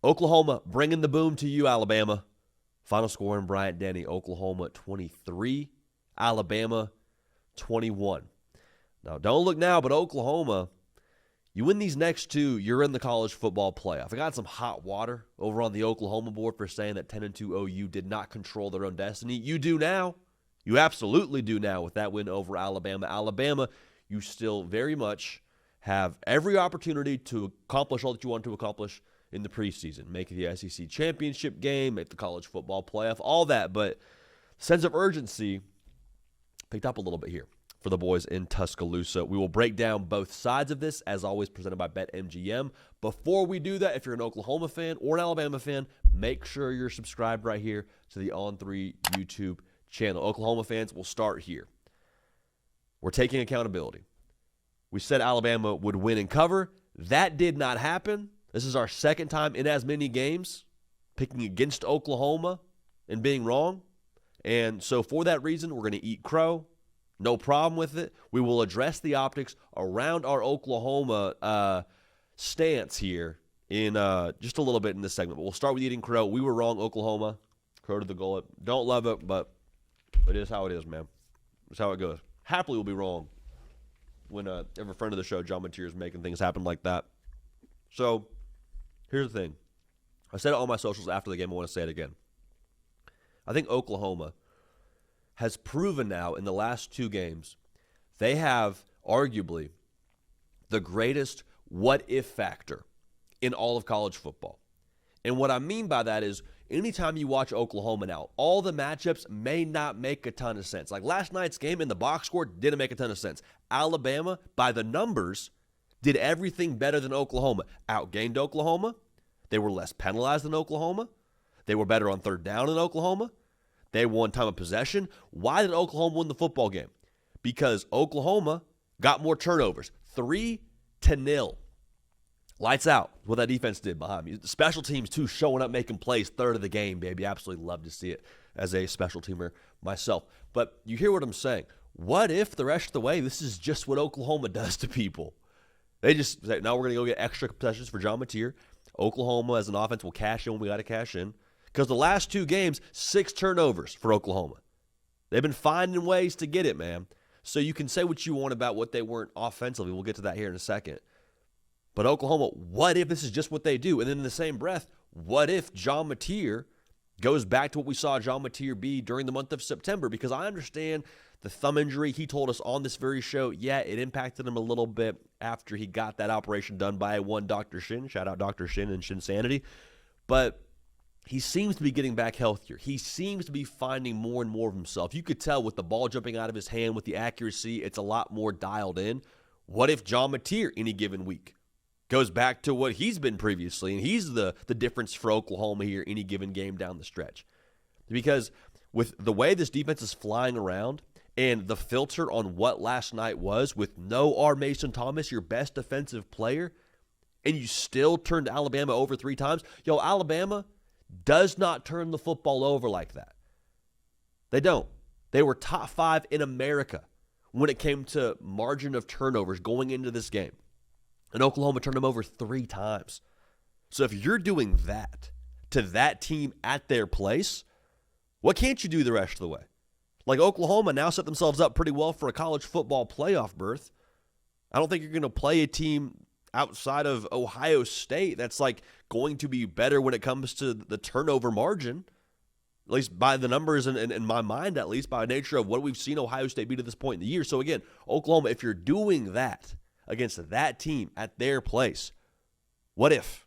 Oklahoma bringing the boom to you, Alabama. Final score in Bryant-Denny, Oklahoma 23, Alabama 21. Now, don't look now, but Oklahoma, you win these next two, you're in the college football playoff. I got some hot water over on the Oklahoma board for saying that 10-2 OU did not control their own destiny. You do now. You absolutely do now with that win over Alabama. Alabama, you still very much have every opportunity to accomplish all that you want to accomplish in the preseason. Make the SEC championship game, make the college football playoff, all that. But sense of urgency picked up a little bit here for the boys in Tuscaloosa. We will break down both sides of this, as always, presented by BetMGM. Before we do that, if you're an Oklahoma fan or an Alabama fan, make sure you're subscribed right here to the On3 YouTube channel. Oklahoma fans, we'll start here. We're taking accountability. We said Alabama would win and cover. That did not happen. This is our second time in as many games picking against Oklahoma and being wrong. And so for that reason, we're going to eat crow. No problem with it. We will address the optics around our Oklahoma stance here in just a little bit in this segment. But we'll start with eating crow. We were wrong, Oklahoma. Crow to the gullet. Don't love it, but it is how it is, man. It's how it goes. Happily we'll be wrong when every friend of the show, John Mateer, is making things happen like that. So here's the thing. I said it on my socials after the game. I want to say it again. I think Oklahoma has proven now in the last two games they have arguably the greatest what-if factor in all of college football. And what I mean by that is anytime you watch Oklahoma now, all the matchups may not make a ton of sense. Like last night's game in the box score didn't make a ton of sense. Alabama, by the numbers, did everything better than Oklahoma. Outgained Oklahoma. They were less penalized than Oklahoma. They were better on third down than Oklahoma. They won time of possession. Why did Oklahoma win the football game? Because Oklahoma got more turnovers. 3-0. Lights out. What that defense did behind me. The special teams, too, showing up, making plays. Third of the game, baby. Absolutely love to see it as a special teamer myself. But you hear what I'm saying. What if the rest of the way this is just what Oklahoma does to people? They just say, now we're going to go get extra possessions for John Mateer. Oklahoma as an offense will cash in when we got to cash in. Because the last two games, 6 turnovers for Oklahoma. They've been finding ways to get it, man. So you can say what you want about what they weren't offensively. We'll get to that here in a second. But Oklahoma, what if this is just what they do? And then in the same breath, what if John Mateer goes back to what we saw John Mateer be during the month of September? Because I understand the thumb injury. He told us on this very show, yeah, it impacted him a little bit after he got that operation done by one Dr. Shin. Shout out Dr. Shin and Shinsanity. But he seems to be getting back healthier. He seems to be finding more and more of himself. You could tell with the ball jumping out of his hand, with the accuracy, it's a lot more dialed in. What if John Mateer any given week goes back to what he's been previously, and he's the difference for Oklahoma here any given game down the stretch? Because with the way this defense is flying around and the filter on what last night was with no R. Mason Thomas, your best defensive player, and you still turned Alabama over 3 times. Yo, Alabama does not turn the football over like that. They don't. They were top 5 in America when it came to margin of turnovers going into this game. And Oklahoma turned them over 3 times. So if you're doing that to that team at their place, what can't you do the rest of the way? Like Oklahoma now set themselves up pretty well for a college football playoff berth. I don't think you're going to play a team outside of Ohio State that's like going to be better when it comes to the turnover margin, at least by the numbers in my mind, at least by nature of what we've seen Ohio State be to this point in the year. So again, Oklahoma, if you're doing that against that team at their place, what if?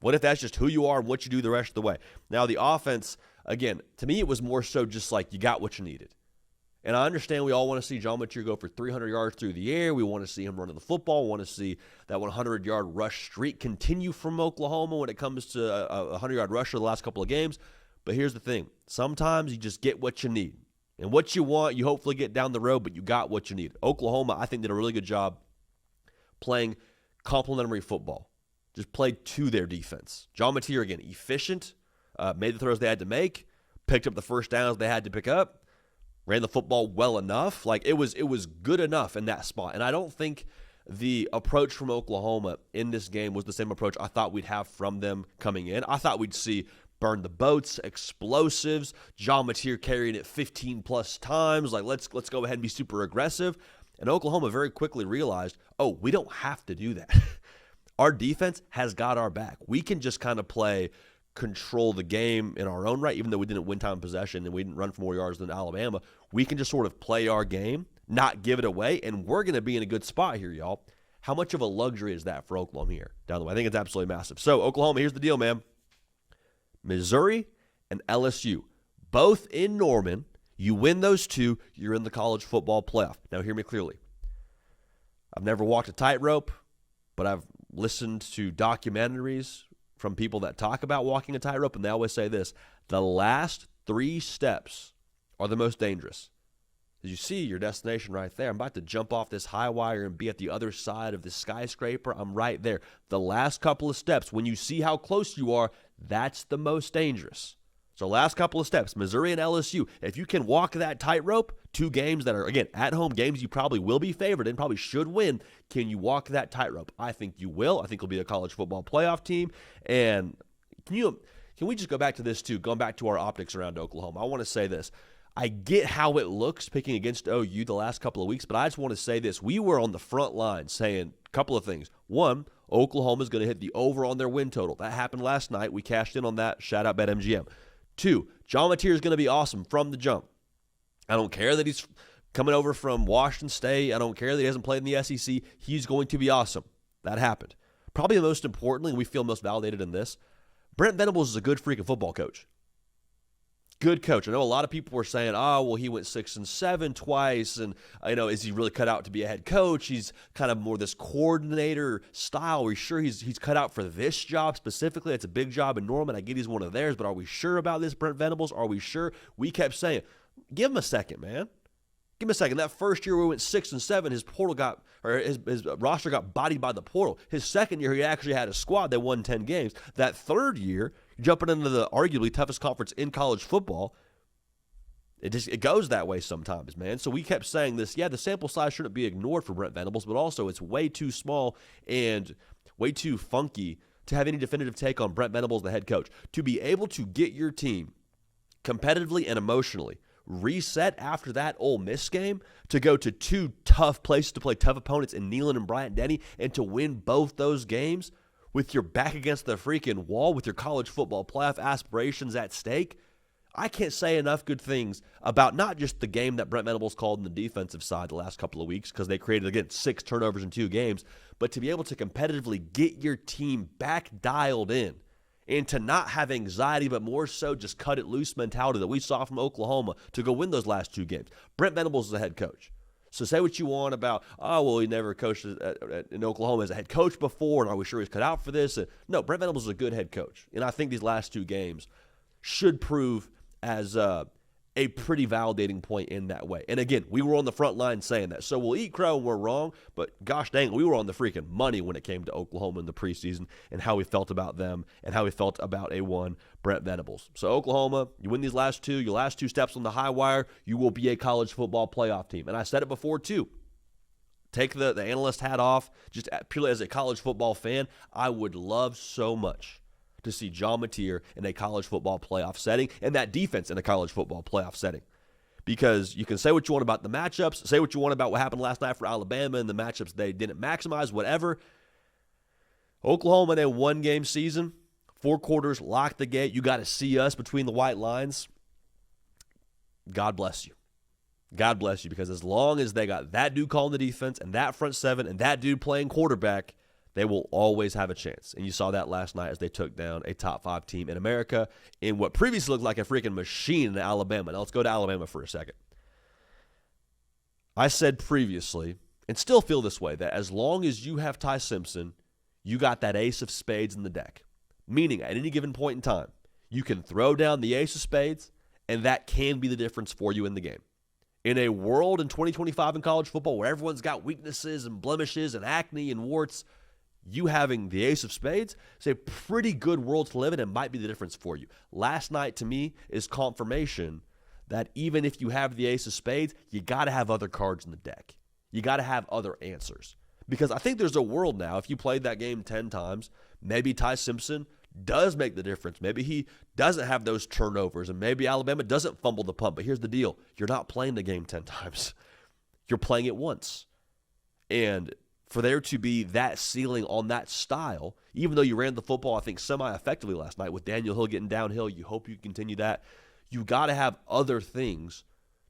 What if that's just who you are and what you do the rest of the way? Now the offense, again, to me it was more so just like you got what you needed. And I understand we all want to see John Mateer go for 300 yards through the air. We want to see him running the football. We want to see that 100-yard rush streak continue from Oklahoma when it comes to a 100-yard rusher the last couple of games. But here's the thing. Sometimes you just get what you need. And what you want, you hopefully get down the road, but you got what you need. Oklahoma, I think, did a really good job playing complementary football. Just played to their defense. John Mateer, again, efficient, made the throws they had to make, picked up the first downs they had to pick up, ran the football well enough. Like it was good enough in that spot. And I don't think the approach from Oklahoma in this game was the same approach I thought we'd have from them coming in. I thought we'd see burn the boats, explosives, John Mateer carrying it 15-plus times. Like, let's go ahead and be super aggressive. And Oklahoma very quickly realized, oh, we don't have to do that. Our defense has got our back. We can just kind of control the game in our own right, even though we didn't win time possession and we didn't run for more yards than Alabama. We can just sort of play our game, not give it away, and we're going to be in a good spot here, y'all. How much of a luxury is that for Oklahoma here down the way? I think it's absolutely massive. So, Oklahoma, here's the deal, man. Missouri and LSU, both in Norman. You win those two, you're in the college football playoff. Now, hear me clearly. I've never walked a tightrope, but I've listened to documentaries from people that talk about walking a tightrope, and they always say this: the last 3 steps are the most dangerous. You see your destination right there. I'm about to jump off this high wire and be at the other side of this skyscraper. I'm right there. The last couple of steps, when you see how close you are, that's the most dangerous. So last couple of steps, Missouri and LSU. If you can walk that tightrope, 2 games that are, again, at-home games you probably will be favored and probably should win. Can you walk that tightrope? I think you will. I think you'll be a college football playoff team. And can we just go back to this too, going back to our optics around Oklahoma? I want to say this. I get how it looks picking against OU the last couple of weeks, but I just want to say this. We were on the front line saying a couple of things. One, Oklahoma's going to hit the over on their win total. That happened last night. We cashed in on that. Shout out BetMGM. 2, John Mateer is going to be awesome from the jump. I don't care that he's coming over from Washington State. I don't care that he hasn't played in the SEC. He's going to be awesome. That happened. Probably the most importantly, and we feel most validated in this, Brent Venables is a good freaking football coach. Good coach. I know a lot of people were saying, oh, well, he went 6-7 twice, and is he really cut out to be a head coach? He's kind of more this coordinator style. Are we sure he's cut out for this job specifically? It's a big job in Norman. I get he's one of theirs, but are we sure about this, Brent Venables? Are we sure? We kept saying, give him a second, man. Give him a second. That first year we went 6-7, his roster got bodied by the portal. His second year, he actually had a squad. They won 10 games. That third year, jumping into the arguably toughest conference in college football, it goes that way sometimes, man. So we kept saying this, the sample size shouldn't be ignored for Brent Venables, but also it's way too small and way too funky to have any definitive take on Brent Venables, the head coach. To be able to get your team competitively and emotionally reset after that Ole Miss game, to go to 2 tough places to play tough opponents in Neyland and Bryant-Denny, and to win both those games with your back against the freaking wall, with your college football playoff aspirations at stake, I can't say enough good things about not just the game that Brent Venables called in the defensive side the last couple of weeks, because they created, again, 6 turnovers in 2 games, but to be able to competitively get your team back dialed in, and to not have anxiety, but more so just cut it loose mentality that we saw from Oklahoma to go win those last 2 games. Brent Venables is a head coach. So say what you want about, he never coached in Oklahoma as a head coach before, and are we sure he's cut out for this? No, Brent Venables is a good head coach. And I think these last 2 games should prove as a pretty validating point in that way. And again, we were on the front line saying that. So we'll eat crow when we're wrong, but gosh dang, we were on the freaking money when it came to Oklahoma in the preseason and how we felt about them and how we felt about A1 Brent Venables. So Oklahoma, you win these last 2, your last 2 steps on the high wire, you will be a college football playoff team. And I said it before too. Take the analyst hat off, just purely as a college football fan, I would love so much to see John Mateer in a college football playoff setting and that defense in a college football playoff setting. Because you can say what you want about the matchups, say what you want about what happened last night for Alabama and the matchups they didn't maximize, whatever. Oklahoma in a 1-game season, 4 quarters, lock the gate. You got to see us between the white lines. God bless you. God bless you, because as long as they got that dude calling the defense and that front 7 and that dude playing quarterback, they will always have a chance. And you saw that last night as they took down a top 5 team in America in what previously looked like a freaking machine in Alabama. Now let's go to Alabama for a second. I said previously, and still feel this way, that as long as you have Ty Simpson, you got that ace of spades in the deck. Meaning, at any given point in time, you can throw down the ace of spades, and that can be the difference for you in the game. In a world in 2025 in college football where everyone's got weaknesses and blemishes and acne and warts, you having the ace of spades is a pretty good world to live in and might be the difference for you. Last night, to me, is confirmation that even if you have the ace of spades, you got to have other cards in the deck. You got to have other answers. Because I think there's a world now, if you played that game 10 times, maybe Ty Simpson does make the difference. Maybe he doesn't have those turnovers, and maybe Alabama doesn't fumble the punt. But here's the deal. You're not playing the game 10 times. You're playing it once. And for there to be that ceiling on that style, even though you ran the football, I think, semi-effectively last night with Daniel Hill getting downhill, you hope you continue that. You got to have other things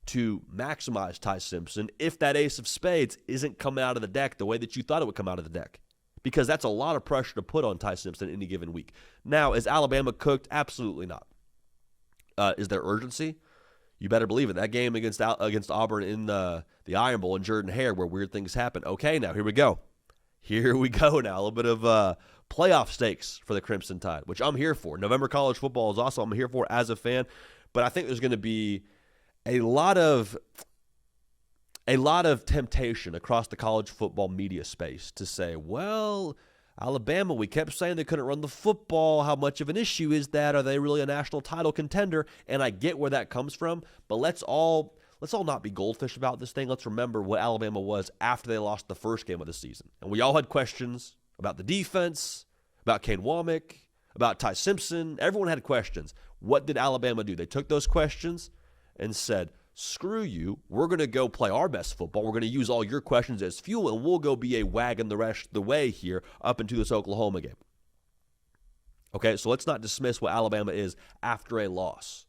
to maximize Ty Simpson if that ace of spades isn't coming out of the deck the way that you thought it would come out of the deck. Because that's a lot of pressure to put on Ty Simpson any given week. Now, is Alabama cooked? Absolutely not. Is there urgency? You better believe it. That game against Auburn in the Iron Bowl and Jordan-Hare where weird things happen. Okay, now here we go. Here we go now. A little bit of playoff stakes for the Crimson Tide, which I'm here for. November college football is also I'm here for as a fan. But I think there's going to be a lot of temptation across the college football media space to say, well, Alabama, we kept saying they couldn't run the football. How much of an issue is that? Are they really a national title contender? And I get where that comes from, but let's all not be goldfish about this thing. Let's remember what Alabama was after they lost the first game of the season. And we all had questions about the defense, about Kane Womack, about Ty Simpson. Everyone had questions. What did Alabama do? They took those questions and said, screw you, we're going to go play our best football. We're going to use all your questions as fuel, and we'll go be a wagon the rest of the way here up into this Oklahoma game. Okay, so let's not dismiss what Alabama is after a loss.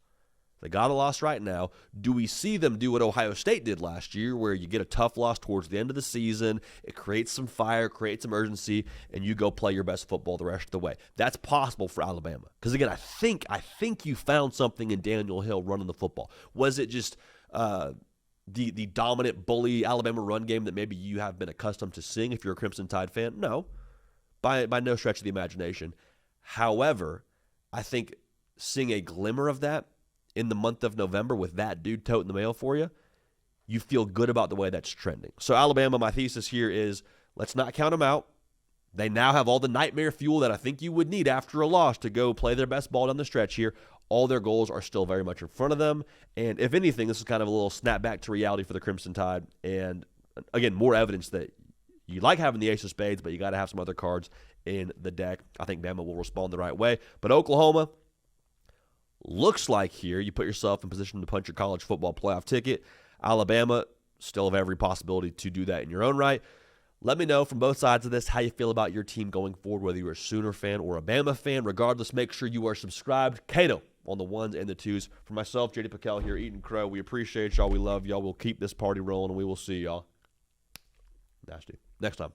They got a loss right now. Do we see them do what Ohio State did last year, where you get a tough loss towards the end of the season, it creates some fire, creates some urgency, and you go play your best football the rest of the way? That's possible for Alabama. Because, again, I think you found something in Daniel Hill running the football. Was it just the dominant bully Alabama run game that maybe you have been accustomed to seeing if you're a Crimson Tide fan? No, by no stretch of the imagination. However, I think seeing a glimmer of that in the month of November with that dude toting the mail for you, you feel good about the way that's trending. So Alabama, my thesis here is let's not count them out. They now have all the nightmare fuel that I think you would need after a loss to go play their best ball down the stretch here. All their goals are still very much in front of them. And if anything, this is kind of a little snap back to reality for the Crimson Tide. And again, more evidence that you like having the ace of spades, but you got to have some other cards in the deck. I think Bama will respond the right way. But Oklahoma, looks like here you put yourself in position to punch your college football playoff ticket. Alabama still have every possibility to do that in your own right. Let me know from both sides of this how you feel about your team going forward, whether you're a Sooner fan or a Bama fan. Regardless, make sure you are subscribed. Kato on the ones and the twos. For myself, JD PicKell here, Eating Crow. We appreciate y'all. We love y'all. We'll keep this party rolling, and we will see y'all next time.